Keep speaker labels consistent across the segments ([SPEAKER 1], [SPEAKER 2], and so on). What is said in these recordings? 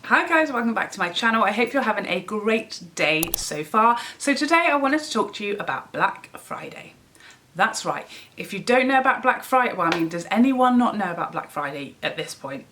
[SPEAKER 1] Hi guys, welcome back to my channel. I hope you're having a great day so far. So today I wanted to talk to you about Black Friday. That's right. If you don't know about Black Friday, well, I mean, does anyone not know about Black Friday at this point?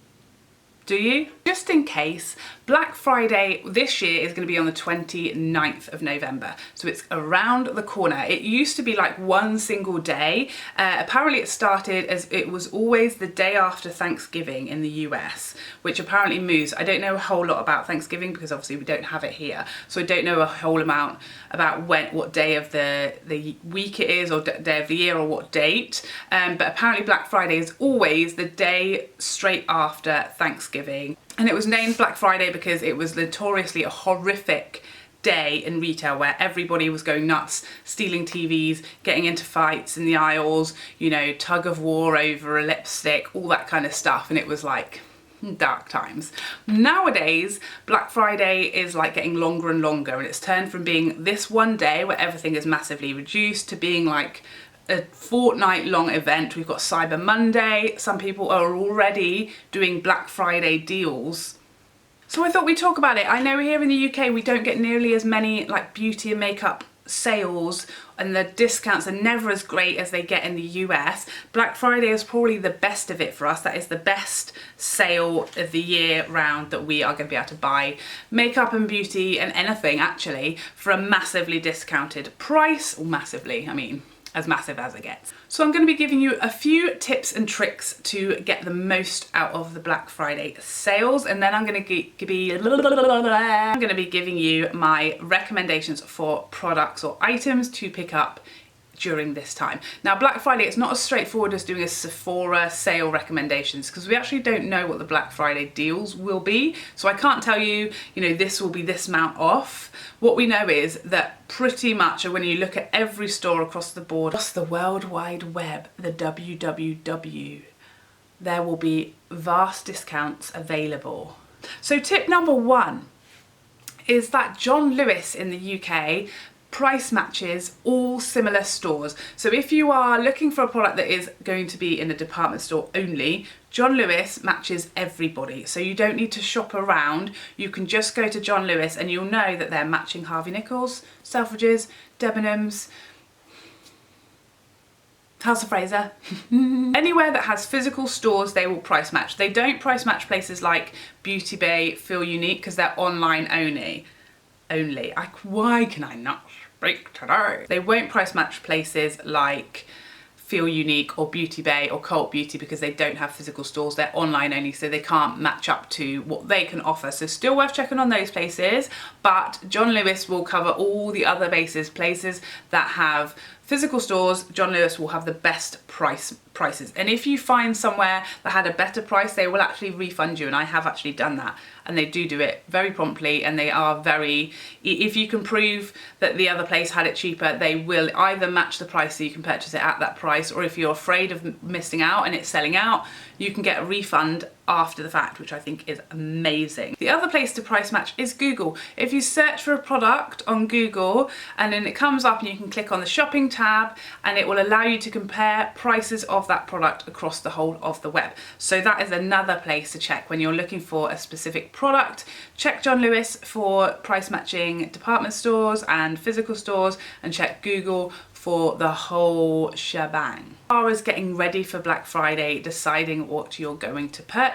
[SPEAKER 1] Do you? Just in case, Black Friday this year is going to be on the 29th of November. So it's around the corner. It used to be like one single day. Apparently it started as it was always the day after Thanksgiving in the US, which apparently moves. I don't know a whole lot about Thanksgiving because obviously we don't have it here. So I don't know a whole amount about what day of the week it is or day of the year or what date. But apparently Black Friday is always the day straight after Thanksgiving. And it was named Black Friday because it was notoriously a horrific day in retail where everybody was going nuts, stealing TVs, getting into fights in the aisles, you know, tug of war over a lipstick, all that kind of stuff. And it was like dark times. Nowadays, Black Friday is like getting longer and longer, and it's turned from being this one day where everything is massively reduced to being like a fortnight long event. We've got Cyber Monday. Some people are already doing Black Friday deals. So I thought we'd talk about it. I know here in the UK we don't get nearly as many like beauty and makeup sales, and the discounts are never as great as they get in the US. Black Friday is probably the best of it for us. That is the best sale of the year round that we are going to be able to buy makeup and beauty and anything actually for a massively discounted price, or massively, I mean, as massive as it gets. So I'm going to be giving you a few tips and tricks to get the most out of the Black Friday sales, and then I'm going to be giving you my recommendations for products or items to pick up during this time. Now Black Friday, it's not as straightforward as doing a Sephora sale recommendations because we actually don't know what the Black Friday deals will be. So I can't tell you, this will be this amount off. What we know is that pretty much when you look at every store across the board, across the World Wide Web, the WWW, there will be vast discounts available. So tip number one is that John Lewis in the UK price matches all similar stores. So if you are looking for a product that is going to be in a department store only, John Lewis matches everybody. So you don't need to shop around. You can just go to John Lewis and you'll know that they're matching Harvey Nichols, Selfridges, Debenhams, House of Fraser. Anywhere that has physical stores, they will price match. They don't price match places like Beauty Bay, Feel Unique, because they're online only. Why can I not speak today? They won't price match places like Feel Unique or Beauty Bay or Cult Beauty because they don't have physical stores. They're online only, so they can't match up to what they can offer. So still worth checking on those places, but John Lewis will cover all the other bases. Places that have physical stores, John Lewis will have the best prices. And if you find somewhere that had a better price, they will actually refund you, and I have actually done that. And they do it very promptly, and they are very, if you can prove that the other place had it cheaper, they will either match the price so you can purchase it at that price, or if you're afraid of missing out and it's selling out, you can get a refund after the fact, which I think is amazing. The other place to price match is Google. If you search for a product on Google and then it comes up and you can click on the shopping tab and it will allow you to compare prices of that product across the whole of the web. So that is another place to check when you're looking for a specific product. Check John Lewis for price matching department stores and physical stores, and check Google for the whole shebang. As far as getting ready for Black Friday, deciding what you're going to purchase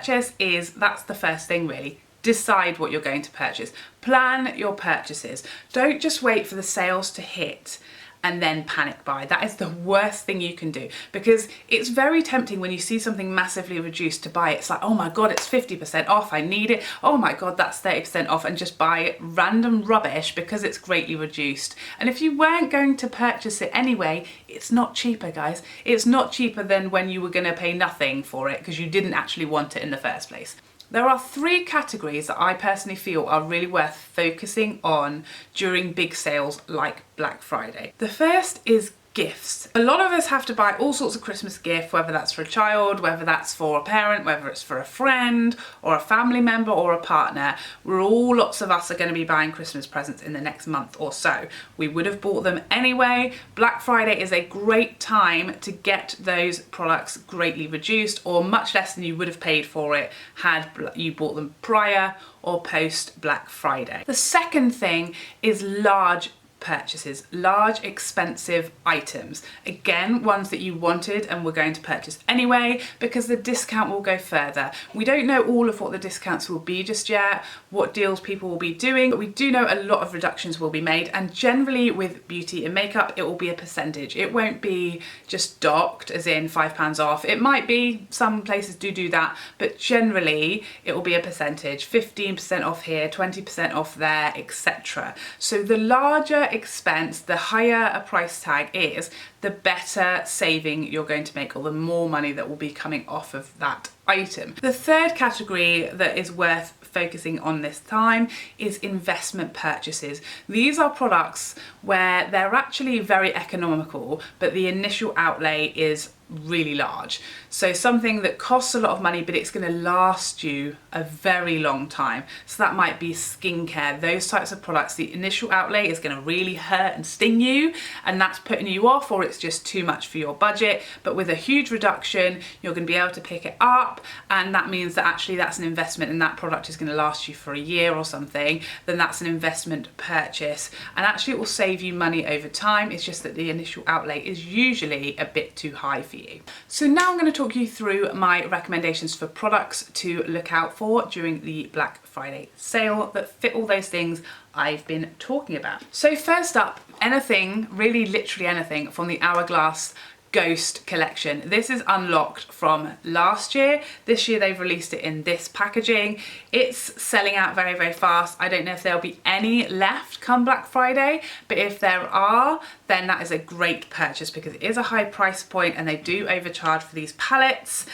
[SPEAKER 1] that's the first thing really. Decide what you're going to purchase. Plan your purchases. Don't just wait for the sales to hit and then panic buy. That is the worst thing you can do, because it's very tempting when you see something massively reduced to buy it. It's like, oh my God, it's 50% off, I need it. Oh my God, that's 30% off, and just buy random rubbish because it's greatly reduced. And if you weren't going to purchase it anyway, it's not cheaper, guys. It's not cheaper than when you were gonna pay nothing for it because you didn't actually want it in the first place. There are three categories that I personally feel are really worth focusing on during big sales like Black Friday. The first is gifts. A lot of us have to buy all sorts of Christmas gifts, whether that's for a child, whether that's for a parent, whether it's for a friend or a family member or a partner. Lots of us are going to be buying Christmas presents in the next month or so. We would have bought them anyway. Black Friday is a great time to get those products greatly reduced, or much less than you would have paid for it had you bought them prior or post Black Friday. The second thing is large purchases, large expensive items. Again, ones that you wanted and were going to purchase anyway, because the discount will go further. We don't know all of what the discounts will be just yet, what deals people will be doing, but we do know a lot of reductions will be made, and generally with beauty and makeup it will be a percentage. It won't be just docked as in £5 off. It might be, some places do that, but generally it will be a percentage, 15% off here, 20% off there, etc. So the larger expense, the higher a price tag is, the better saving you're going to make, or the more money that will be coming off of that item. The third category that is worth focusing on this time is investment purchases. These are products where they're actually very economical, but the initial outlay is really large. So something that costs a lot of money, but it's going to last you a very long time. So that might be skincare, those types of products. The initial outlay is going to really hurt and sting you, and that's putting you off, or it's just too much for your budget. But with a huge reduction, you're going to be able to pick it up, and that means that actually that's an investment, and that product is going to last you for a year or something. Then that's an investment purchase, and actually it will save you money over time. It's just that the initial outlay is usually a bit too high for you. So now I'm going to talk you through my recommendations for products to look out for during the Black Friday sale that fit all those things I've been talking about. So first up, anything, really literally anything from the Hourglass Ghost collection. This is unlocked from last year. This year they've released it in this packaging. It's selling out very, very fast. I don't know if there'll be any left come Black Friday, but if there are, then that is a great purchase, because it is a high price point and they do overcharge for these palettes.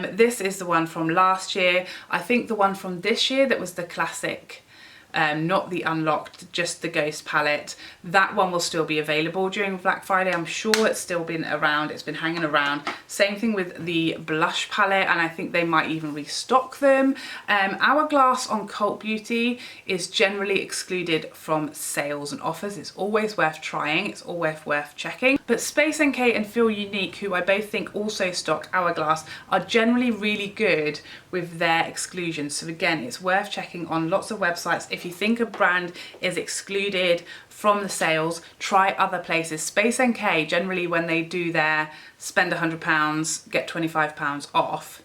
[SPEAKER 1] This is the one from last year. I think the one from this year that was the classic, not the unlocked, just the Ghost palette, that one will still be available during Black Friday. I'm sure it's still been around, it's been hanging around. Same thing with the blush palette, and I think they might even restock them. Hourglass on Cult Beauty is generally excluded from sales and offers. It's always worth trying, it's always worth checking. But Space NK and Feel Unique, who I both think also stock Hourglass, are generally really good with their exclusions. So again, it's worth checking on lots of websites. If you think a brand is excluded from the sales, try other places. Space NK, generally when they do their spend £100, get £25 off.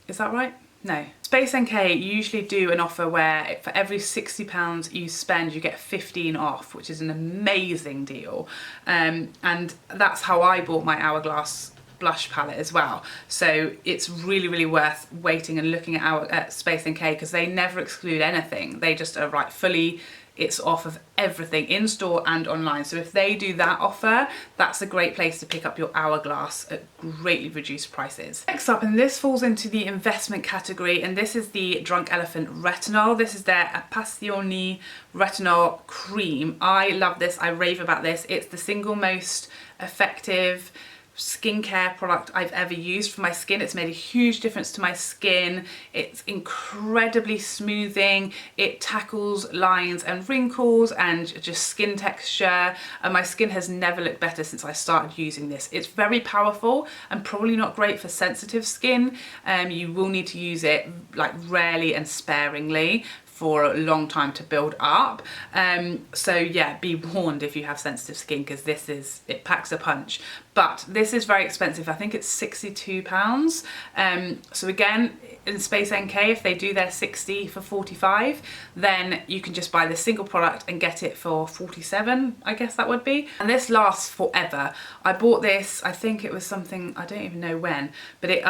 [SPEAKER 1] Is that right? No. Space NK usually do an offer where for every £60 you spend, you get 15 off, which is an amazing deal. And that's how I bought my Hourglass blush palette as well. So it's really, really worth waiting and looking at Space NK, because they never exclude anything. They just are right fully, it's off of everything in store and online. So if they do that offer, that's a great place to pick up your Hourglass at greatly reduced prices. Next up, and this falls into the investment category, and this is the Drunk Elephant Retinol. This is their Appassioni Retinol Cream. I love this, I rave about this. It's the single most effective skincare product I've ever used for my skin. It's made a huge difference to my skin. It's incredibly smoothing. It tackles lines and wrinkles and just skin texture, and my skin has never looked better since I started using this. It's very powerful and probably not great for sensitive skin. You will need to use it like rarely and sparingly for a long time to build up. So yeah, be warned if you have sensitive skin, because it packs a punch. But this is very expensive. I think it's £62. So again, in Space NK, if they do their 60 for 45, then you can just buy this single product and get it for 47, I guess that would be. And this lasts forever. I bought this, I think it was something, I don't even know when, but it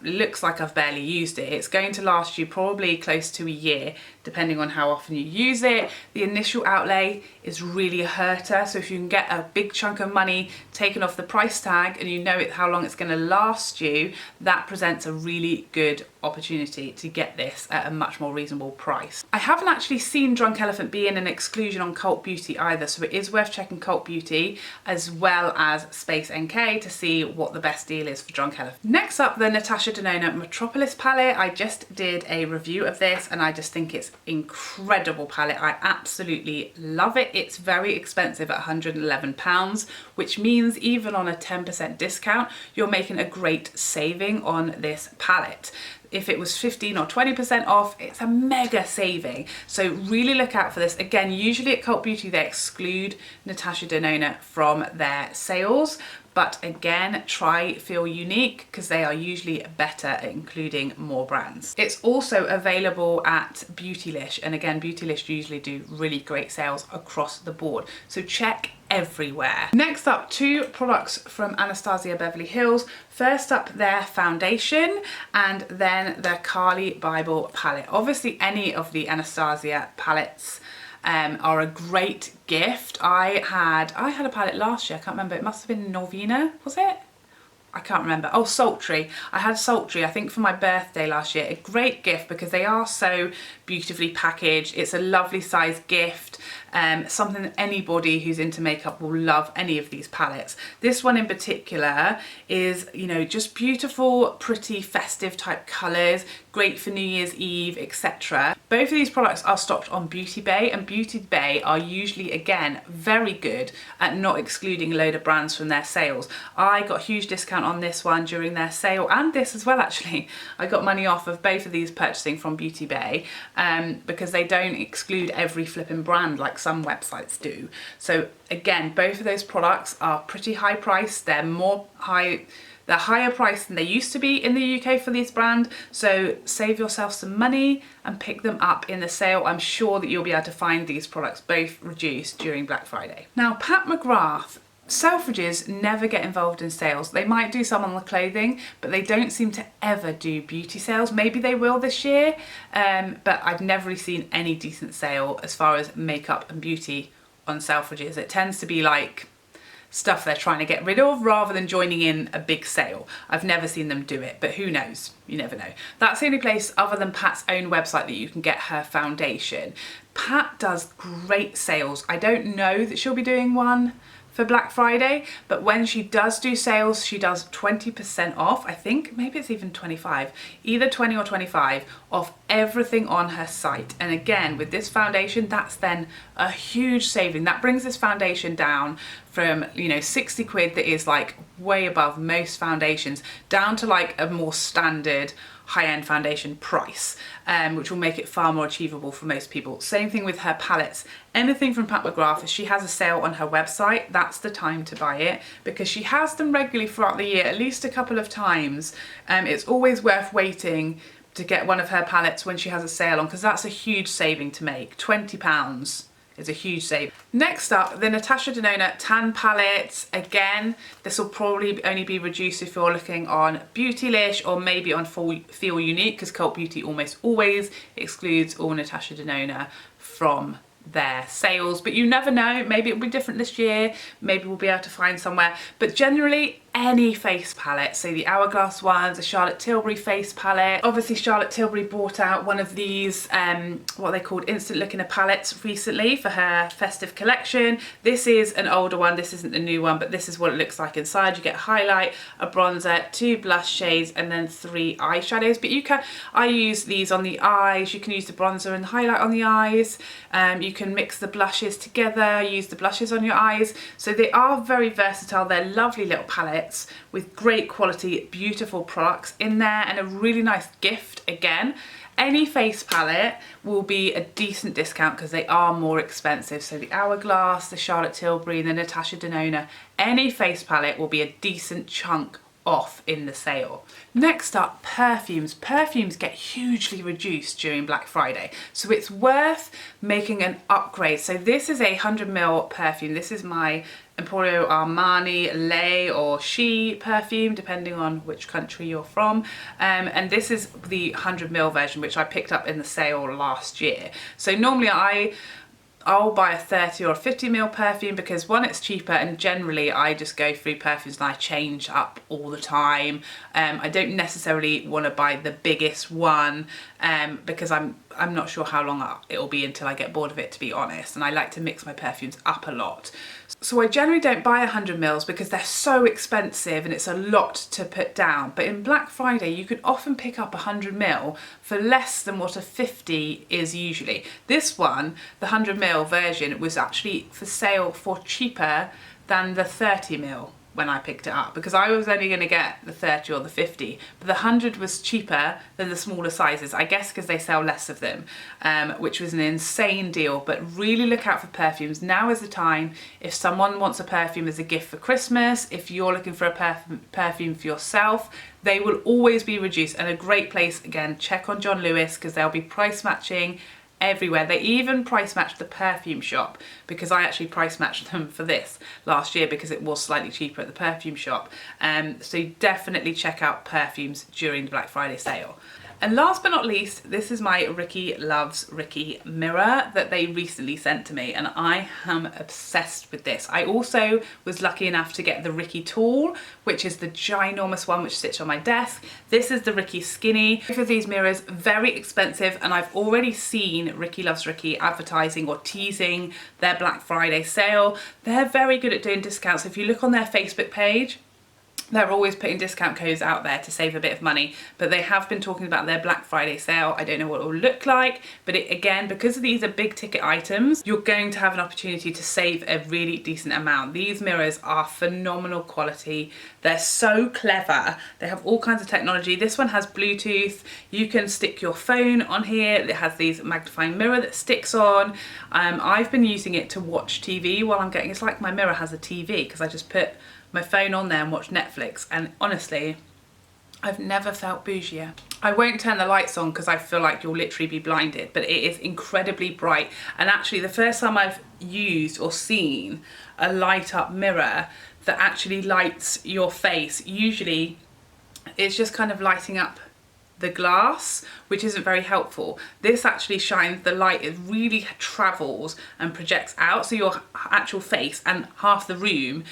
[SPEAKER 1] looks like I've barely used it. It's going to last you probably close to a year, depending on how often you use it. The initial outlay is really a hurter, so if you can get a big chunk of money taken off the price tag and you know how long it's going to last you, that presents a really good opportunity to get this at a much more reasonable price. I haven't actually seen Drunk Elephant be in an exclusion on Cult Beauty either, so it is worth checking Cult Beauty as well as Space NK to see what the best deal is for Drunk Elephant. Next up, the Natasha Denona Metropolis palette. I just did a review of this and I just think it's incredible palette. I absolutely love it. It's very expensive at £111, which means even on a 10% discount, you're making a great saving on this palette. If it was 15 or 20% off, it's a mega saving. So really look out for this. Again, usually at Cult Beauty, they exclude Natasha Denona from their sales. But again, try Feel Unique because they are usually better at including more brands. It's also available at Beautylish. And again, Beautylish usually do really great sales across the board. So check everywhere. Next up, 2 products from Anastasia Beverly Hills. First up, their foundation and then their Kali Bible palette. Obviously, any of the Anastasia palettes are a great gift. I had a palette last year, I can't remember, it must have been Norvina, was it? I can't remember. Oh, Sultry. I had Sultry, I think for my birthday last year. A great gift because they are so beautifully packaged. It's a lovely size gift. Something that anybody who's into makeup will love any of these palettes. This one in particular is, you know, just beautiful, pretty, festive type colours, great for New Year's Eve, etc. Both of these products are stocked on Beauty Bay, and Beauty Bay are usually, again, very good at not excluding a load of brands from their sales. I got a huge discount on this one during their sale, and this as well actually. I got money off of both of these purchasing from Beauty Bay because they don't exclude every flipping brand like some websites do. So again, both of those products are pretty high priced. They're higher priced than they used to be in the UK for this brand. So save yourself some money and pick them up in the sale. I'm sure that you'll be able to find these products both reduced during Black Friday. Now, Pat McGrath, Selfridges never get involved in sales. They might do some on the clothing, but they don't seem to ever do beauty sales. Maybe they will this year, but I've never really seen any decent sale as far as makeup and beauty on Selfridges. It tends to be like stuff they're trying to get rid of rather than joining in a big sale. I've never seen them do it, but who knows? You never know. That's the only place other than Pat's own website that you can get her foundation. Pat does great sales. I don't know that she'll be doing one for Black Friday, but when she does do sales, she does 20% off. I think maybe it's even 25, either 20 or 25 off everything on her site. And again, with this foundation, that's then a huge saving. That brings this foundation down from, you know, 60 quid that is like way above most foundations down to like a more standard high-end foundation price, which will make it far more achievable for most people. Same thing with her palettes. Anything from Pat McGrath, if she has a sale on her website, that's the time to buy it because she has them regularly throughout the year, at least a couple of times. It's always worth waiting to get one of her palettes when she has a sale on because that's a huge saving to make. £20 is a huge save. Next up, the Natasha Denona Tan Palette. Again, this will probably only be reduced if you're looking on Beautylish or maybe on Feel Unique because Cult Beauty almost always excludes all Natasha Denona from their sales, but you never know, maybe it'll be different this year, maybe we'll be able to find somewhere. But generally, any face palette, so the Hourglass ones, the Charlotte Tilbury face palette. Obviously Charlotte Tilbury brought out one of these what they called instant look in a palettes recently for her festive collection. This is an older one, this isn't the new one, but this is what it looks like inside. You get a highlight, a bronzer, 2 blush shades, and then 3 eyeshadows. But I use these on the eyes, you can use the bronzer and the highlight on the eyes, you can mix the blushes together, use the blushes on your eyes. So they are very versatile. They're lovely little palettes with great quality, beautiful products in there and a really nice gift. Again, any face palette will be a decent discount because they are more expensive. So the Hourglass, the Charlotte Tilbury, and the Natasha Denona, any face palette will be a decent chunk off in the sale. Next up, perfumes. Perfumes get hugely reduced during Black Friday, so it's worth making an upgrade. So this is a 100ml perfume. This is my Emporio Armani Lei or She perfume, depending on which country you're from. And this is the 100ml version, which I picked up in the sale last year. So normally I'll buy a 30 or a 50ml perfume because one, it's cheaper, and generally I just go through perfumes and I change up all the time. I don't necessarily want to buy the biggest one because I'm not sure how long it'll be until I get bored of it, to be honest, and I like to mix my perfumes up a lot. So I generally don't buy 100ml because they're so expensive and it's a lot to put down. But in Black Friday, you can often pick up 100ml for less than what a 50 is usually. This one, the 100ml version, was actually for sale for cheaper than the 30ml when I picked it up, because I was only going to get the 30 or the 50, but the 100 was cheaper than the smaller sizes, I guess because they sell less of them, which was an insane deal. But really look out for perfumes. Now is the time. If someone wants a perfume as a gift for Christmas, if you're looking for a perfume for yourself, they will always be reduced. And a great place, again, check on John Lewis, because they'll be price matching everywhere. They even price match the perfume shop, because I actually price matched them for this last year because it was slightly cheaper at the perfume shop. So definitely check out perfumes during the Black Friday sale. And last but not least, this is my Riki Loves Riki mirror that they recently sent to me, and I am obsessed with this. I also was lucky enough to get the Riki Tall, which is the ginormous one which sits on my desk. This is the Riki Skinny. Both of these mirrors, very expensive, and I've already seen Riki Loves Riki advertising or teasing their Black Friday sale. They're very good at doing discounts. If you look on their Facebook page, they're always putting discount codes out there to save a bit of money, but they have been talking about their Black Friday sale. I don't know what it will look like, but again, because these are big ticket items, you're going to have an opportunity to save a really decent amount. These mirrors are phenomenal quality. They're so clever. They have all kinds of technology. This one has Bluetooth. You can stick your phone on here. It has these magnifying mirror that sticks on. I've been using it to watch TV while I'm getting, it's like my mirror has a TV, because I just put my phone on there and watch Netflix, and honestly, I've never felt bougier. I won't turn the lights on because I feel like you'll literally be blinded, but it is incredibly bright. And actually, the first time I've used or seen a light up mirror that actually lights your face, usually it's just kind of lighting up the glass, which isn't very helpful. This actually shines the light, it really travels and projects out, so your actual face and half the room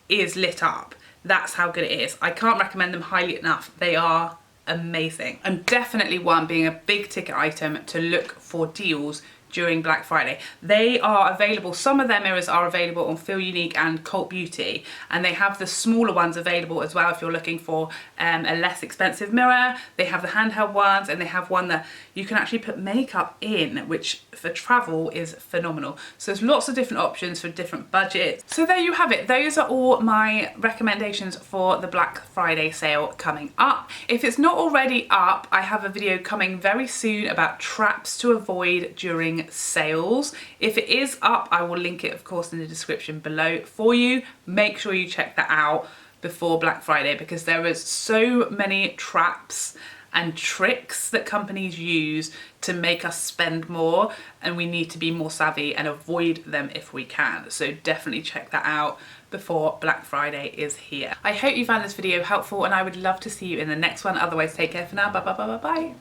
[SPEAKER 1] is lit up. That's how good it is. I can't recommend them highly enough. They are amazing. And definitely one, being a big ticket item, to look for deals during Black Friday. They are available, some of their mirrors are available on Feel Unique and Cult Beauty, and they have the smaller ones available as well if you're looking for a less expensive mirror. They have the handheld ones, and they have one that you can actually put makeup in, which for travel is phenomenal. So there's lots of different options for different budgets. So there you have it. Those are all my recommendations for the Black Friday sale coming up. If it's not already up, I have a video coming very soon about traps to avoid during sales. If it is up, I will link it, of course, in the description below for you. Make sure you check that out before Black Friday, because there is so many traps and tricks that companies use to make us spend more, and we need to be more savvy and avoid them if we can. So definitely check that out before Black Friday is here. I hope you found this video helpful, and I would love to see you in the next one. Otherwise, take care for now. Bye bye bye bye bye.